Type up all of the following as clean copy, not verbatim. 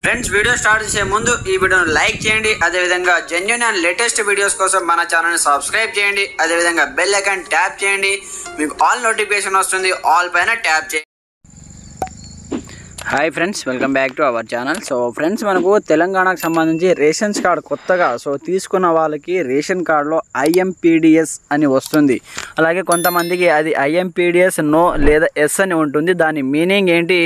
Friends video start చేసే ముందు ఈ వీడియోను లైక్ చేయండి, అదేవిధంగా జెన్యూన్ అండ్ లేటెస్ట్ వీడియోస్ కోసం మన ఛానల్ని సబ్స్క్రైబ్ చేయండి, అదేవిధంగా బెల్ ఐకాన్ ట్యాప్ చేయండి. మీకు ఆల్ నోటిఫికేషన్ వస్తుంది, ఆల్ పైన ట్యాప్ చేయండి. Hi friends, welcome back to our channel. So friends, మనకు తెలంగాణకు సంబంధించి రేషన్స్ కార్డు కొత్తగా తీసుకున్న వాళ్ళకి రేషన్ కార్డులో ఐఎంపీడిఎస్ అని వస్తుంది. అలాగే కొంతమందికి అది ఐఎంపీడిఎస్ నో లేదా ఎస్ అని ఉంటుంది. దాని మీనింగ్ ఏంటి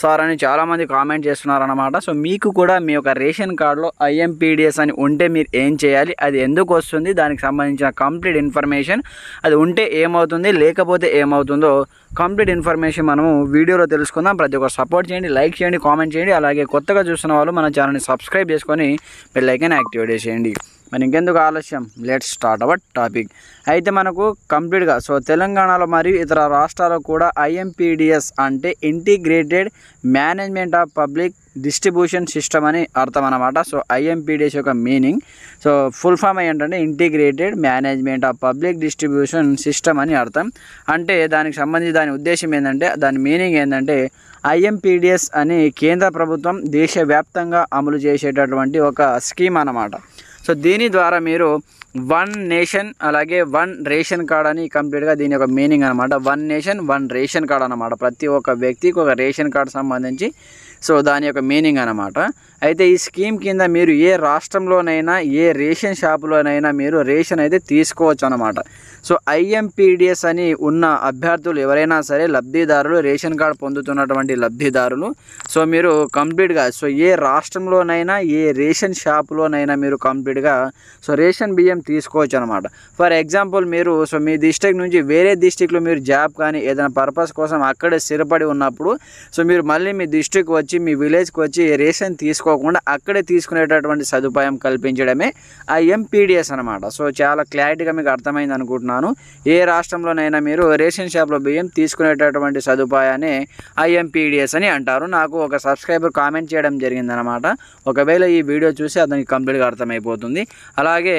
సార్ అని చాలామంది కామెంట్ చేస్తున్నారన్నమాట. సో మీకు కూడా మీ యొక్క రేషన్ కార్డులో ఐఎంపీడిఎస్ అని ఉంటే మీరు ఏం చేయాలి, అది ఎందుకు వస్తుంది, దానికి సంబంధించిన కంప్లీట్ ఇన్ఫర్మేషన్, అది ఉంటే ఏమవుతుంది లేకపోతే ఏమవుతుందో కంప్లీట్ ఇన్ఫర్మేషన్ మనము వీడియోలో తెలుసుకుందాం. ప్రతి ఒక్కరు సపోర్ట్ చేయండి, లైక్ చేయండి, కామెంట్ చేయండి. అలాగే కొత్తగా చూస్తున్న వాళ్ళు మన ఛానల్ని సబ్స్క్రైబ్ చేసుకొని బెల్ ఐకాన్ యాక్టివేట్ చేయండి. మరి ఇంకెందుకు ఆలస్యం, లెట్స్ స్టార్ట్ అవర్ టాపిక్. అయితే మనకు కంప్లీట్గా తెలంగాణలో మరియు ఇతర రాష్ట్రాల్లో కూడా ఐఎంపీడిఎస్ అంటే integrated management of public distribution system అని అర్థం అన్నమాట. సో ఐఎంపీడిఎస్ యొక్క మీనింగ్ ఫుల్ ఫామ్ ఏంటంటే integrated management of public distribution system అని అర్థం. అంటే దానికి సంబంధించి దాని ఉద్దేశం ఏంటంటే, దాని మీనింగ్ ఏంటంటే ఐఎంపీడిఎస్ అని కేంద్ర ప్రభుత్వం దేశవ్యాప్తంగా అమలు చేసేటటువంటి ఒక స్కీమ్ అన్నమాట. సో దీని ద్వారా మీరు వన్ నేషన్ అలాగే వన్ రేషన్ కార్డ్ అని కంప్లీట్గా దీని యొక్క మీనింగ్ అనమాట. One nation one ration card అనమాట. ప్రతి ఒక్క వ్యక్తికి ఒక రేషన్ కార్డు సంబంధించి దాని యొక్క మీనింగ్ అనమాట. అయితే ఈ స్కీమ్ కింద మీరు ఏ రాష్ట్రంలోనైనా ఏ రేషన్ షాపులోనైనా మీరు రేషన్ అయితే తీసుకోవచ్చు అనమాట. సో ఐఎంపీడిఎస్ అని ఉన్న అభ్యర్థులు ఎవరైనా సరే, లబ్ధిదారులు, రేషన్ కార్డు పొందుతున్నటువంటి లబ్ధిదారులు, మీరు కంప్లీట్గా ఏ రాష్ట్రంలోనైనా ఏ రేషన్ షాపులోనైనా మీరు కంప్లీట్గా రేషన్ బియ్యం తీసుకోవచ్చు అనమాట. ఫర్ ఎగ్జాంపుల్ మీరు మీ డిస్ట్రిక్ట్ నుంచి వేరే డిస్ట్రిక్ట్లో మీరు జాబ్ కానీ ఏదైనా పర్పస్ కోసం అక్కడే స్థిరపడి ఉన్నప్పుడు మీరు మళ్ళీ మీ డిస్ట్రిక్ట్ వచ్చి మీ విలేజ్కి వచ్చి రేషన్ తీసుకోకుండా అక్కడే తీసుకునేటటువంటి సదుపాయం కల్పించడమే ఐఎంపీడిఎస్ అనమాట. సో చాలా క్లారిటీగా మీకు అర్థమైంది అనుకుంటున్నాను. ఏ రాష్ట్రంలోనైనా మీరు రేషన్ షాప్లో బియ్యం తీసుకునేటటువంటి సదుపాయాన్ని ఐఎంపీడిఎస్ అని అంటారు. నాకు ఒక సబ్స్క్రైబర్ కామెంట్ చేయడం జరిగిందనమాట. ఒకవేళ ఈ వీడియో చూసి అతనికి కంప్లీట్గా అర్థమైపోతుంది. అలాగే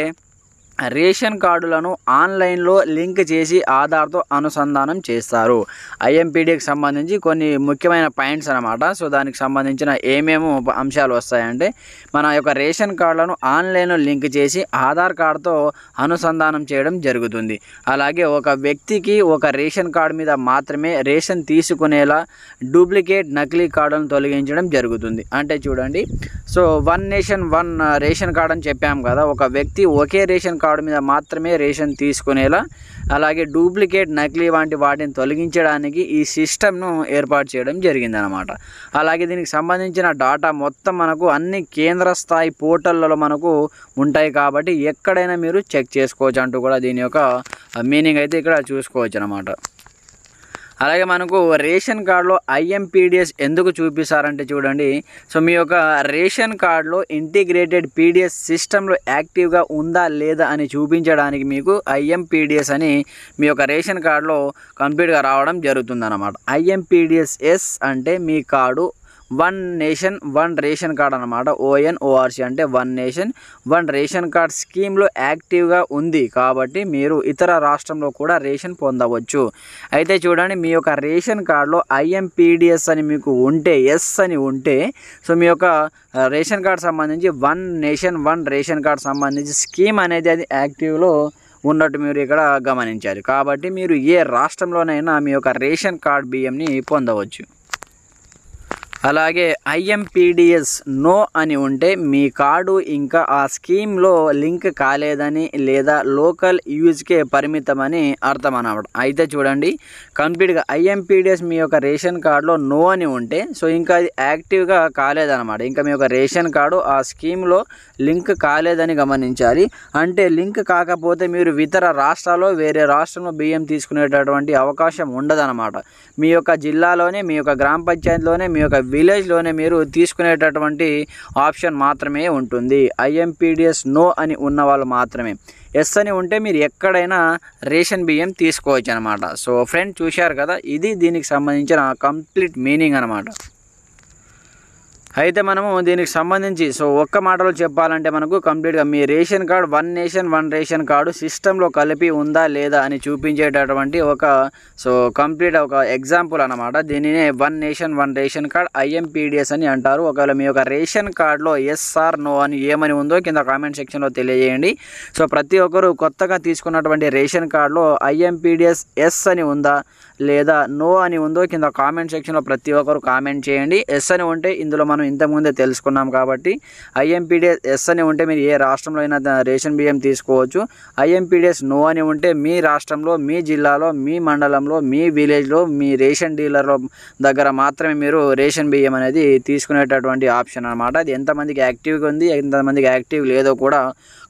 రేషన్ కార్డులను ఆన్లైన్లో లింక్ చేసి ఆధార్తో అనుసంధానం చేస్తారు. ఐఎంపీడీకి సంబంధించి కొన్ని ముఖ్యమైన పాయింట్స్ అనమాట. దానికి సంబంధించిన ఏమేమో అంశాలు వస్తాయంటే, మన యొక్క రేషన్ కార్డులను ఆన్లైన్లో లింక్ చేసి ఆధార్ కార్డుతో అనుసంధానం చేయడం జరుగుతుంది. అలాగే ఒక వ్యక్తికి ఒక రేషన్ కార్డు మీద మాత్రమే రేషన్ తీసుకునేలా డూప్లికేట్ నకిలీ కార్డులను తొలగించడం జరుగుతుంది. అంటే చూడండి, one nation one ration card అని చెప్పాము కదా, ఒక వ్యక్తి ఒకే రేషన్ కార్డు మీద మాత్రమే రేషన్ తీసుకునేలా, అలాగే డూప్లికేట్ నకిలీ వంటి వాటిని తొలగించడానికి ఈ సిస్టమ్ను ఏర్పాటు చేయడం జరిగిందనమాట. అలాగే దీనికి సంబంధించిన డాటా మొత్తం మనకు అన్ని కేంద్ర స్థాయి పోర్టళ్లలో మనకు ఉంటాయి కాబట్టి ఎక్కడైనా మీరు చెక్ చేసుకోవచ్చు అంటూ కూడా దీని యొక్క మీనింగ్ అయితే ఇక్కడ చూసుకోవచ్చు అనమాట. అలాగే మనకు రేషన్ కార్డులో ఐఎంపీడిఎస్ ఎందుకు చూపిస్తారంటే చూడండి, మీ యొక్క రేషన్ కార్డులో ఇంటిగ్రేటెడ్ పీడిఎస్ సిస్టంలో యాక్టివ్గా ఉందా లేదా అని చూపించడానికి మీకు ఐఎంపీడిఎస్ అని మీ యొక్క రేషన్ కార్డులో కంప్లీట్గా రావడం జరుగుతుందన్నమాట. ఐఎంపీడిఎస్ ఎస్ అంటే మీ card one nation one ration card అనమాట. ONORC అంటే one nation one ration card స్కీమ్లో యాక్టివ్గా ఉంది కాబట్టి మీరు ఇతర రాష్ట్రంలో కూడా రేషన్ పొందవచ్చు. అయితే చూడండి, మీ యొక్క రేషన్ కార్డులో ఐఎంపీడిఎస్ అని మీకు ఉంటే, ఎస్ అని ఉంటే, మీ యొక్క రేషన్ కార్డ్ సంబంధించి one nation one ration card సంబంధించి స్కీమ్ అనేది అది యాక్టివ్లో ఉన్నట్టు మీరు ఇక్కడ గమనించాలి. కాబట్టి మీరు ఏ రాష్ట్రంలోనైనా మీ యొక్క రేషన్ కార్డ్ బియ్యంని పొందవచ్చు. అలాగే ఐఎంపీడిఎస్ నో అని ఉంటే మీ కార్డు ఇంకా ఆ స్కీమ్లో లింక్ కాలేదని లేదా లోకల్ యూజ్కే పరిమితమని అర్థం అన్నమాట. అయితే చూడండి, కంప్లీట్గా ఐఎంపీడిఎస్ మీ యొక్క రేషన్ కార్డులో నో అని ఉంటే ఇంకా అది యాక్టివ్గా కాలేదన్నమాట. ఇంకా మీ యొక్క రేషన్ కార్డు ఆ స్కీమ్లో లింక్ కాలేదని గమనించాలి. అంటే లింక్ కాకపోతే మీరు ఇతర రాష్ట్రాల్లో వేరే రాష్ట్రంలో బియ్యం తీసుకునేటటువంటి అవకాశం ఉండదన్నమాట. మీ యొక్క జిల్లాలోనే, మీ యొక్క గ్రామ పంచాయతీలోనే, మీ యొక్క విలేజ్లోనే మీరు తీసుకునేటటువంటి ఆప్షన్ మాత్రమే ఉంటుంది. ఐఎంపీడిఎస్ నో అని ఉన్న వాళ్ళు మాత్రమే. ఎస్ అని ఉంటే మీరు ఎక్కడైనా రేషన్ బియ్యం తీసుకోవచ్చు అనమాట. ఫ్రెండ్ చూశారు కదా, ఇది దీనికి సంబంధించిన కంప్లీట్ మీనింగ్ అనమాట. అయితే మనము దీనికి సంబంధించి సో ఒక్క మాటలో చెప్పాలంటే మనకు కంప్లీట్గా మీ ration card one nation one ration card సిస్టంలో కలిపి ఉందా లేదా అని చూపించేటటువంటి ఒక సో కంప్లీట్ ఒక ఎగ్జాంపుల్ అన్నమాట. దీనినే one nation one ration card IMPDS అని అంటారు. ఒకవేళ మీ యొక్క రేషన్ కార్డులో ఎస్ ఆర్ నో అని ఏమని ఉందో కింద కామెంట్ సెక్షన్లో తెలియజేయండి. సో ప్రతి ఒక్కరు కొత్తగా తీసుకున్నటువంటి రేషన్ కార్డులో IMPDS ఎస్ అని ఉందా లేదా నో అని ఉందో కింద కామెంట్ సెక్షన్లో ప్రతి ఒక్కరు కామెంట్ చేయండి. ఎస్ అని ఉంటే ఇందులో మనం ఇంతకుముందే తెలుసుకున్నాం కాబట్టి IMPDS ఎస్ అని ఉంటే మీరు ఏ రాష్ట్రంలో అయినా రేషన్ బియ్యం తీసుకోవచ్చు. IMPDS నో అని ఉంటే మీ రాష్ట్రంలో మీ జిల్లాలో మీ మండలంలో మీ విలేజ్లో మీ రేషన్ డీలర్ల దగ్గర మాత్రమే మీరు రేషన్ బియ్యం అనేది తీసుకునేటటువంటి ఆప్షన్ అనమాట. అది ఎంతమందికి యాక్టివ్గా ఉంది ఎంతమందికి యాక్టివ్ లేదో కూడా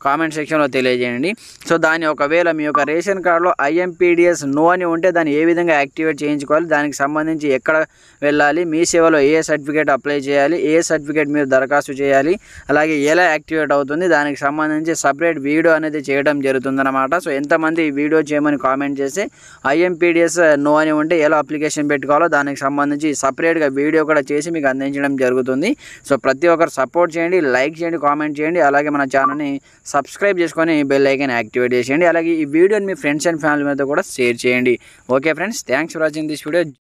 కామెంట్ సెక్షన్లో తెలియజేయండి. సో దాని ఒకవేళ మీ యొక్క రేషన్ కార్డులో IMPDS నో అని ఉంటే దాన్ని ఏ విధంగా యాక్టివేట్ చేయించుకోవాలి, దానికి సంబంధించి ఎక్కడ వెళ్ళాలి, మీ సేవలో ఏ సర్టిఫికేట్ అప్లై చేయాలి, ఏ సర్టిఫికేట్ మీరు దరఖాస్తు చేయాలి, అలాగే ఎలా యాక్టివేట్ అవుతుంది దానికి సంబంధించి సపరేట్ వీడియో అనేది చేయడం జరుగుతుందన్నమాట. సో ఎంతమంది వీడియో చేయమని కామెంట్ చేసి IMPDS నో అని ఉంటే ఎలా అప్లికేషన్ పెట్టుకోవాలో దానికి సంబంధించి సపరేట్గా వీడియో కూడా చేసి మీకు అందించడం జరుగుతుంది. సో ప్రతి ఒక్కరు సపోర్ట్ చేయండి, లైక్ చేయండి, కామెంట్ చేయండి, అలాగే మన ఛానల్ని సబ్స్క్రైబ్ చేసుకొని బెల్ ఐకాన్ యాక్టివేట్ చేసేయండి. అలాగే ఈ వీడియోని మీ ఫ్రెండ్స్ అండ్ ఫ్యామిలీ మీద కూడా షేర్ చేయండి. Okay friends, thanks for watching this video.